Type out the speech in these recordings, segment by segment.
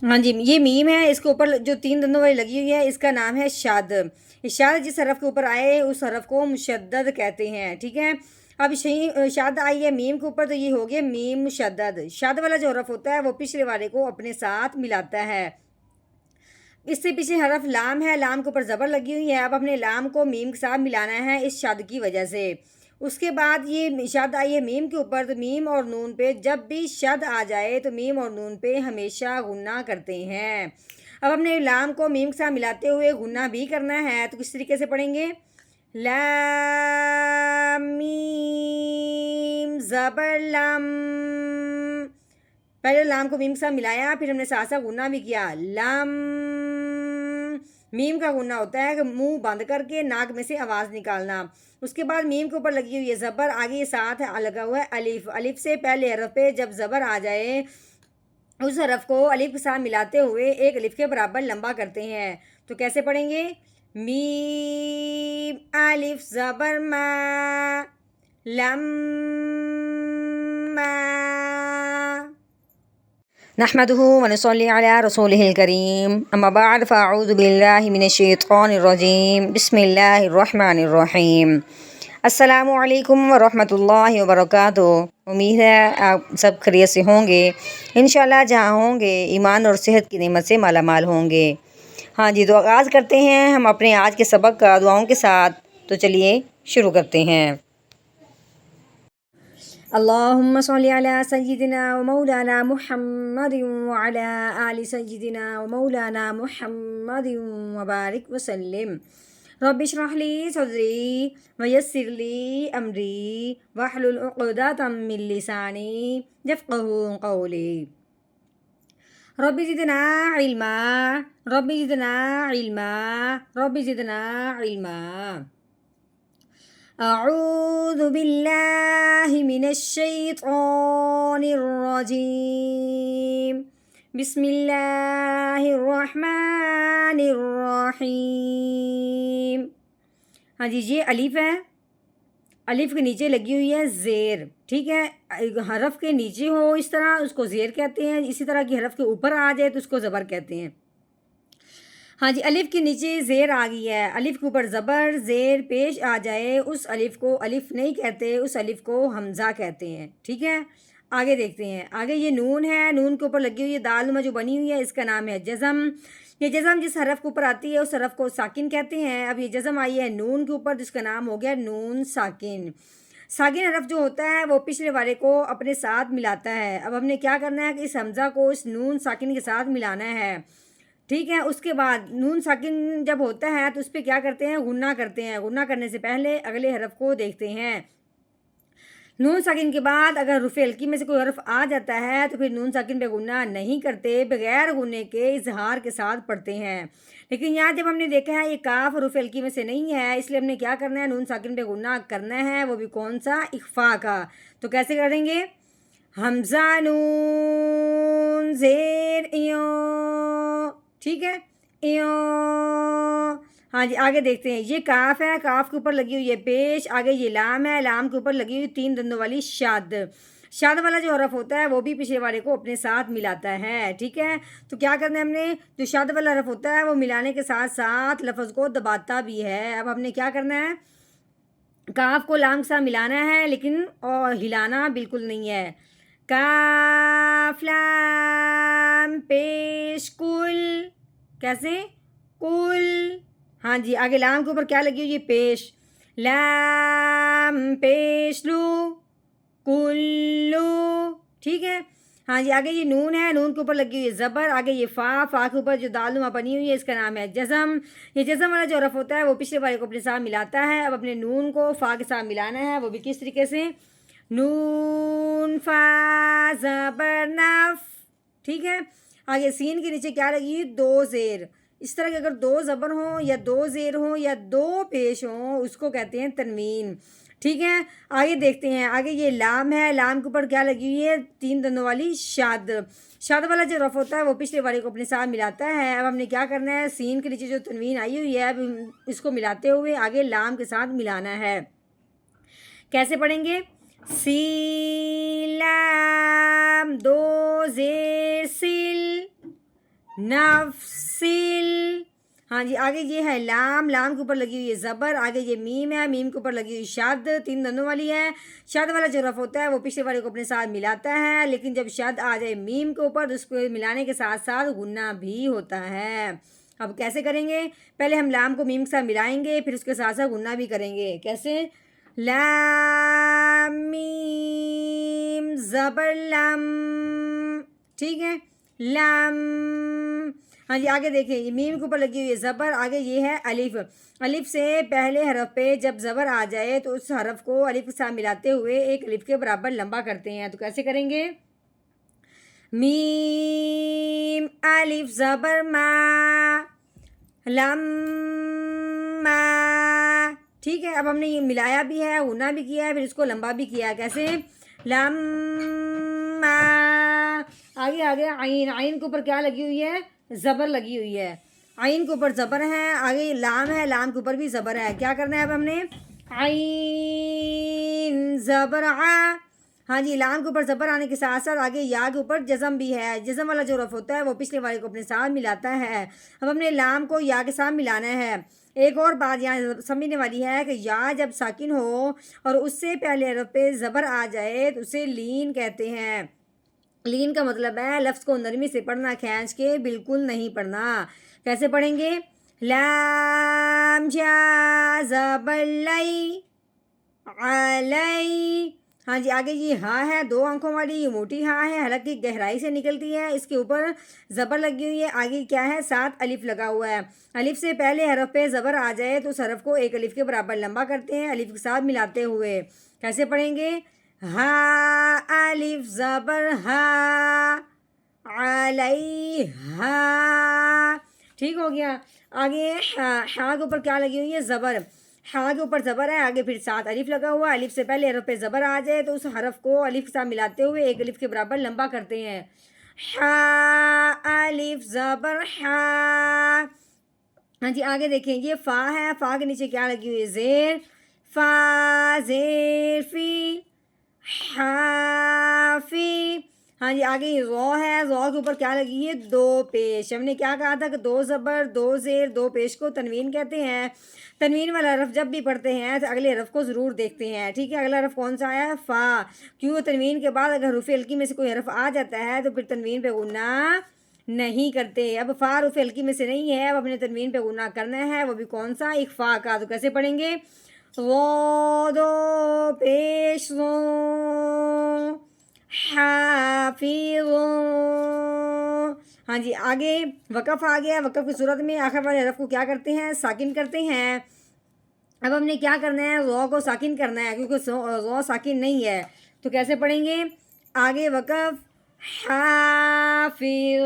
हाँ जी, ये मीम है, इसके ऊपर जो 3 दंदों वाली लगी हुई है, इसका नाम है शाद। शाद जिस हरफ के ऊपर आए उस हरफ को मुशद्दद कहते हैं, ठीक है। अब सही शाद आई है मीम के ऊपर, तो ये हो गया मीम मुशद्दद। शाद वाला जो हरफ होता है वो पिछले वाले को अपने साथ मिलाता है। इससे पीछे हरफ लाम है, लाम के ऊपर ज़बर लगी हुई है। अब हमने लाम को मीम के साथ मिलाना है इस शद की वजह से। उसके बाद ये शद आई है मीम के ऊपर, तो मीम और नून पे जब भी शद आ जाए तो मीम और नून पे हमेशा गुन्ना करते हैं। अब हमने लाम को मीम के साथ मिलाते हुए गुन्ना भी करना है, तो किस तरीके से पढ़ेंगे? लाम मीम ज़बर लम। पहले लाम को मीम के साथ मिलाया, फिर हमने साथ साथ गुन्ना भी किया। लम। मीम का गुन्ना होता है कि मुंह बंद करके नाक में से आवाज़ निकालना। उसके बाद मीम के ऊपर लगी हुई है ज़बर, आगे ये साथ है लगा हुआ है अलिफ। अलिफ से पहले हरफ पे जब ज़बर आ जाए उस हरफ को अलिफ के साथ मिलाते हुए एक अलिफ के बराबर लंबा करते हैं। तो कैसे पढ़ेंगे? मीम अलिफ ज़बर मा लम्मा। नहमदुहु व नुसल्ली अला रसूलिहिल करीम, अम्मा बाद फ़अऊज़ु बिल्लाहि मिनश शैतानिर रजीम, बिस्मिल्लाहिर रहमानिर रहीम। अस्सलामु अलैकुम व रहमतुल्लाहि व बरकातुहू। उम्मीद है आप सब खैरियत से होंगे। इंशाअल्लाह जहाँ होंगे ईमान और सेहत की नेमत से माला माल होंगे। हाँ जी, तो आगाज़ करते हैं हम अपने आज के सबक का दुआओं के साथ। तो चलिए शुरू करते हैं। अल्लाहुम्मा सल्ली अला सय्यिदिना व मौलाना मुहम्मदिन व अला आलि सय्यिदिना व मौलाना मुहम्मदिन व बारिक व सल्लिम। रब्बि इश्रह ली सदरी व यस्सिर ली अमरी वहलुल उक़दतम मिन लिसानी यफ़क़हू क़ौली। Rabbi ज़िदना इल्मा, rabbi ज़िदना इल्मा, rabbi ज़िदना इल्मा। अऊज़ु बिल्लाहि मिनश शैतानिर रजीम, बिस्मिल्लाहिर रहमानिर रहीम। हाँ जी, ये अलिफ है, अलिफ के नीचे लगी हुई है ज़ेर, ठीक है। हरफ के नीचे हो इस तरह उसको ज़ेर कहते हैं, इसी तरह की हरफ के ऊपर आ जाए तो उसको ज़बर कहते हैं। हाँ जी, अलिफ के नीचे ज़ेर आ गई है, अलिफ के ऊपर ज़बर ज़ेर पेश आ जाए उस अलिफ को अलिफ नहीं कहते, उस अलिफ को हमज़ा कहते हैं, ठीक है। आगे देखते हैं, आगे ये नून है, नून के ऊपर लगी हुई है दाल में जो बनी हुई है, इसका नाम है जज़म। ये जज़म जिस हरफ के ऊपर आती है उस हरफ को साकिन कहते हैं। अब ये जज़म आई है नून के ऊपर, जिसका नाम हो गया नून साकिन। साकिन हरफ जो होता है वो पिछले वाले को अपने साथ मिलाता है। अब हमने क्या करना है कि इस हमज़ा को इस नून साकिन के साथ मिलाना है, ठीक है। उसके बाद नून साकिन जब होता है तो उस पर क्या करते हैं? गुन्ना करते हैं। गुन्ना करने से पहले अगले हरफ को देखते हैं। नून साकिन के बाद अगर रुफ़े हल्की में से कोई हरफ आ जाता है तो फिर नून साकिन पे गुन्ना नहीं करते, बगैर गुन्ने के इजहार के साथ पढ़ते हैं। लेकिन यहाँ जब हमने देखा है ये काफ रुफ़े हल्की में से नहीं है, इसलिए हमने क्या करना है? नून साकिन पे गुन्ना करना है, वो भी कौन सा? इख्फा का। तो कैसे करेंगे? हमज़ा नून ज़ेर इयो, ठीक है, इयो। हाँ जी, आगे देखते हैं, ये काफ है, काफ के ऊपर लगी हुई है पेश। आगे ये लाम है, लाम के ऊपर लगी हुई 3 दंदों वाली शाद। शाद वाला जो हरफ होता है वो भी पिछले वाले को अपने साथ मिलाता है, ठीक है। तो क्या करना है हमने? जो शाद वाला हरफ होता है वो मिलाने के साथ साथ लफ्ज़ को दबाता भी है। अब हमने क्या करना है? काफ को लाम के साथ मिलाना है, लेकिन और हिलाना बिल्कुल नहीं है। काफ लाम पेश कुल, कैसे? कुल। हाँ जी, आगे लाम के ऊपर क्या लगी हुई है? पेश। लाम पेश लू, कुल्लू, ठीक है। हाँ जी, आगे ये नून है, नून के ऊपर लगी हुई है ज़बर। आगे ये फ़ा, फ़ा के ऊपर जो दालनुमा बनी हुई है इसका नाम है जज़म। ये जज़म वाला जो हरफ होता है वो पिछले वाले को अपने साथ मिलाता है। अब अपने नून को फ़ा के साथ मिलाना है, वो भी किस तरीके से? नून फ़ा ज़बर नफ़, ठीक है। आगे सीन के नीचे क्या लगी है? 2 ज़ेर। इस तरह के अगर 2 ज़बर हों या 2 ज़ेर हों या 2 पेश हों उसको कहते हैं तनवीन, ठीक है। आगे देखते हैं, आगे ये लाम है, लाम के ऊपर क्या लगी हुई है? 3 दंदों वाली शाद। शाद वाला जो रफ होता है वो पिछले वाले को अपने साथ मिलाता है। अब हमने क्या करना है? सीन के नीचे जो तनवीन आई हुई है अब इसको मिलाते हुए आगे लाम के साथ मिलाना है। कैसे पढ़ेंगे? सीलाम 2 ज़ेर सिल, नफ्सिल। हाँ जी, आगे ये है लाम, लाम के ऊपर लगी हुई है ज़बर, आगे ये मीम है, मीम के ऊपर लगी हुई शद, 3 दंदों वाली है। शद वाला जो रफ होता है वो पिछले वाले को अपने साथ मिलाता है, लेकिन जब शद आ जाए मीम के ऊपर तो उसको मिलाने के साथ साथ गुन्ना भी होता है। अब कैसे करेंगे? पहले हम लाम को मीम के साथ मिलाएंगे, फिर उसके साथ साथ गुन्ना भी करेंगे। कैसे? लाम मीम ज़बर लम, ठीक है, लम। हाँ जी, आगे देखिए, ये मीम के ऊपर लगी हुई है ज़बर, आगे ये है अलिफ। अलिफ से पहले हरफ पे जब ज़बर आ जाए तो उस हरफ को अलिफ के साथ मिलाते हुए एक अलिफ के बराबर लंबा करते हैं। तो कैसे करेंगे? मीम अलिफ ज़बर मा, लम्मा, ठीक है। अब हमने ये मिलाया भी है, गुना भी किया है, फिर इसको लंबा भी किया है। कैसे? लम्मा। आगे आगे आइन, आइन के ऊपर क्या लगी हुई है? ज़बर लगी हुई है। आइन के ऊपर ज़बर है, आगे लाम है, लाम के ऊपर भी ज़बर है। क्या करना है अब हमने? आइन ज़बर आ। हाँ जी, लाम के ऊपर ज़बर आने के साथ साथ आगे या के ऊपर जज़म भी है। जज़म वाला जो रफ होता है वो पिछले वाले को अपने साथ मिलाता है। अब हमने लाम को या के साथ मिलाना है। एक और बात यहाँ समझने वाली है कि या जब साकिन हो और उससे पहले हरफ पे ज़बर आ जाए तो उसे लीन कहते हैं। लीन का मतलब है लफ्ज़ को नरमी से पढ़ना, खींच के बिल्कुल नहीं पढ़ना। कैसे पढ़ेंगे? लाम जा ज़बर लै, अलई। हाँ जी, आगे ये हाँ है 2 आंखों वाली, ये मोटी हाँ है, हालांकि गहराई से निकलती है, इसके ऊपर ज़बर लगी हुई है। आगे क्या है? 7 अलिफ लगा हुआ है। अलिफ से पहले हरफ पे ज़बर आ जाए तो उस हरफ को एक अलिफ के बराबर लंबा करते हैं, अलिफ के साथ मिलाते हुए। कैसे पढ़ेंगे? हा अलिफ ज़बर हा, अलई हा, ठीक हो गया। आगे हा के ऊपर क्या लगी हुई है? ज़बर। हाँ के ऊपर ज़बर है, आगे फिर 7 अलिफ लगा हुआ है। अलिफ से पहले हरफ पे ज़बर आ जाए तो उस हरफ को अलिफ के साथ मिलाते हुए एक अलिफ के बराबर लंबा करते हैं। हा अलिफ ज़बर हा। हाँ जी, आगे देखें, ये फ़ा है, फ़ा के नीचे क्या लगी हुई है? ज़ेर। फ़ा ज़ेर फ़ी, हाफ़ी। हाँ जी, आगे ये ज़ौ है, ज़ौ के ऊपर क्या लगी है? 2 पेश। हमने क्या कहा था कि 2 ज़बर 2 ज़ेर 2 पेश को तनवीन कहते हैं। तनवीन वाला हरफ जब भी पढ़ते हैं तो अगले हरफ को ज़रूर देखते हैं, ठीक है। अगला हरफ कौन सा आया? फ़ा। क्यों? तनवीन के बाद अगर हरूफ़ हल्की में से कोई हरफ आ जाता है तो फिर तनवीन पे गुन्ना नहीं करते। अब फ़ा हरूफ़ हल्की में से नहीं है, अब अपने तनवीन पे गुन्ना करना है, वो भी कौन सा? इख़्फ़ा का। तो कैसे पढ़ेंगे? वो दो पेश वो, हाफिज़ो। हाँ जी, आगे वक़फ़ आ गया। वक़फ़ की सूरत में आखिर वाले हरफ को क्या करते हैं? साकिन करते हैं। अब हमने क्या करना है? ज़ौ को साकिन करना है, क्योंकि ज़ौ साकिन नहीं है। तो कैसे पढ़ेंगे? आगे वक़फ़ हाफिज़,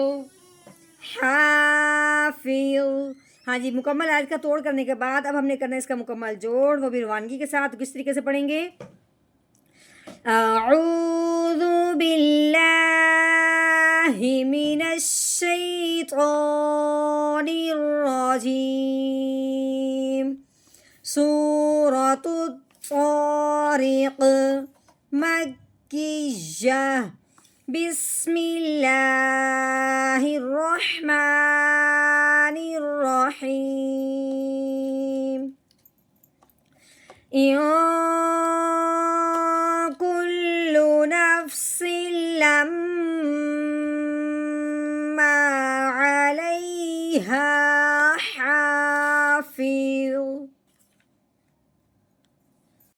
हाफिज़। हाँ जी, मुकम्मल आयत का तोड़ करने के बाद अब हमने करना है इसका मुकम्मल जोड़, वो भी रवानगी के साथ। किस तरीके से पढ़ेंगे? अऊज़ु बिल्लाहि मिनश शैतानिर रजीम। सूरतुत तारिक़ मक्किय्यह। बिस्मिल्लाहिर्रहमानिर्रहीम। कुल्लु नफ्सिन लम्मा अलैहा हाफिज़।